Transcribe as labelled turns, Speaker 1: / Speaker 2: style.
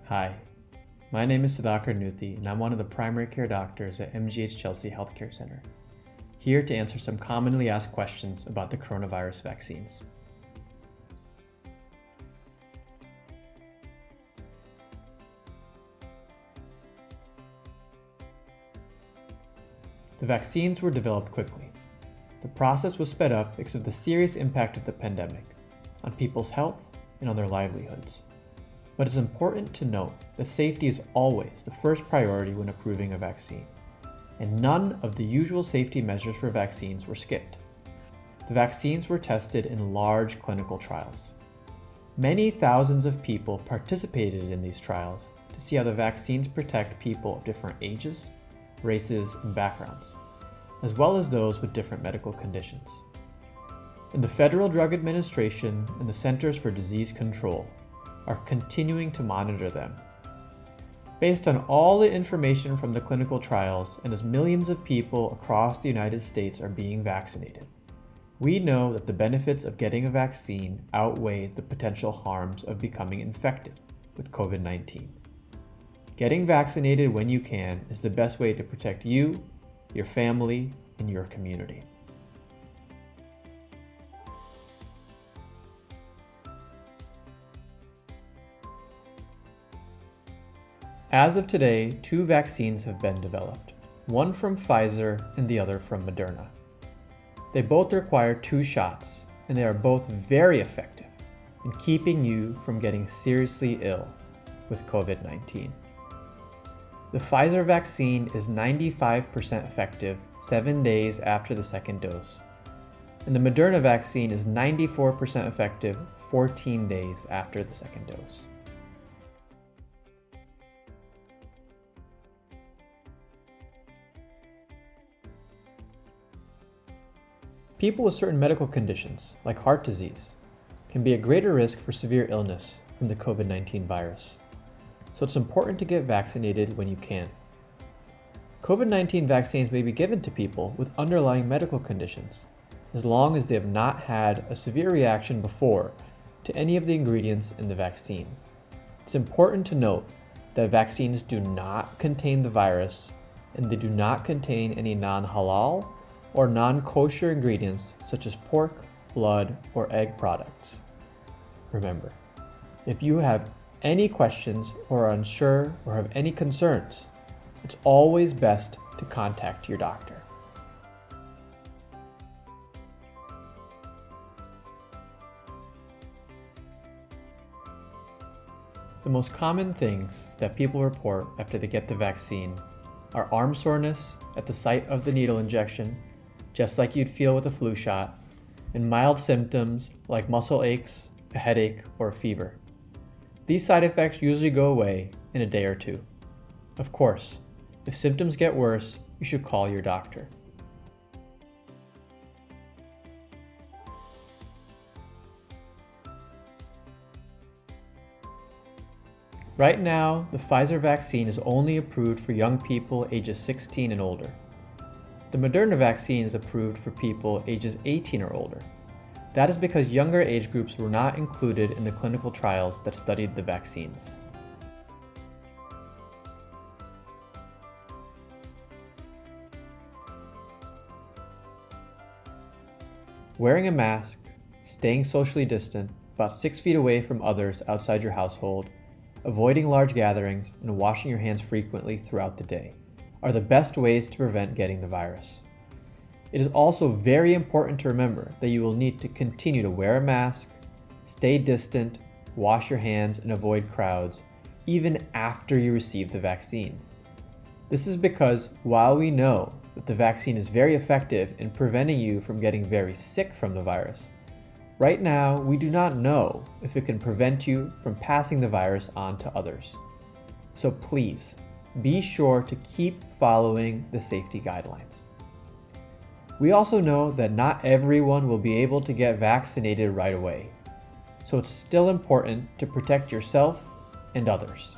Speaker 1: Hi, my name is Sudhakar Nuthi, and I'm one of the primary care doctors at MGH Chelsea Healthcare Center, here to answer some commonly asked questions about the coronavirus vaccines. The vaccines were developed quickly. The process was sped up because of the serious impact of the pandemic on people's health and on their livelihoods. But it's important to note that safety is always the first priority when approving a vaccine, and none of the usual safety measures for vaccines were skipped. The vaccines were tested in large clinical trials. Many thousands of people participated in these trials to see how the vaccines protect people of different ages, races, and backgrounds, as well as those with different medical conditions. And the Federal Drug Administration and the Centers for Disease Control are continuing to monitor them. Based on all the information from the clinical trials and as millions of people across the United States are being vaccinated, we know that the benefits of getting a vaccine outweigh the potential harms of becoming infected with COVID-19. Getting vaccinated when you can is the best way to protect you, your family, and your community. As of today, 2 vaccines have been developed, one from Pfizer and the other from Moderna. They both require 2 shots, and they are both very effective in keeping you from getting seriously ill with COVID-19. The Pfizer vaccine is 95% effective 7 days after the second dose, and the Moderna vaccine is 94% effective 14 days after the second dose. People with certain medical conditions, like heart disease, can be at greater risk for severe illness from the COVID-19 virus, so it's important to get vaccinated when you can. COVID-19 vaccines may be given to people with underlying medical conditions, as long as they have not had a severe reaction before to any of the ingredients in the vaccine. It's important to note that vaccines do not contain the virus, and they do not contain any non-halal or non-kosher ingredients such as pork, blood, or egg products. Remember, if you have any questions or are unsure or have any concerns, it's always best to contact your doctor. The most common things that people report after they get the vaccine are arm soreness at the site of the needle injection, just like you'd feel with a flu shot, and mild symptoms like muscle aches, a headache, or a fever. These side effects usually go away in a day or 2. Of course, if symptoms get worse, you should call your doctor. Right now, the Pfizer vaccine is only approved for young people ages 16 and older. The Moderna vaccine is approved for people ages 18 or older. That is because younger age groups were not included in the clinical trials that studied the vaccines. Wearing a mask, staying socially distant, about 6 feet away from others outside your household, avoiding large gatherings, and washing your hands frequently throughout the day are the best ways to prevent getting the virus. It is also very important to remember that you will need to continue to wear a mask, stay distant, wash your hands, and avoid crowds, even after you receive the vaccine. This is because while we know that the vaccine is very effective in preventing you from getting very sick from the virus, right now we do not know if it can prevent you from passing the virus on to others. So please, be sure to keep following the safety guidelines. We also know that not everyone will be able to get vaccinated right away, so it's still important to protect yourself and others.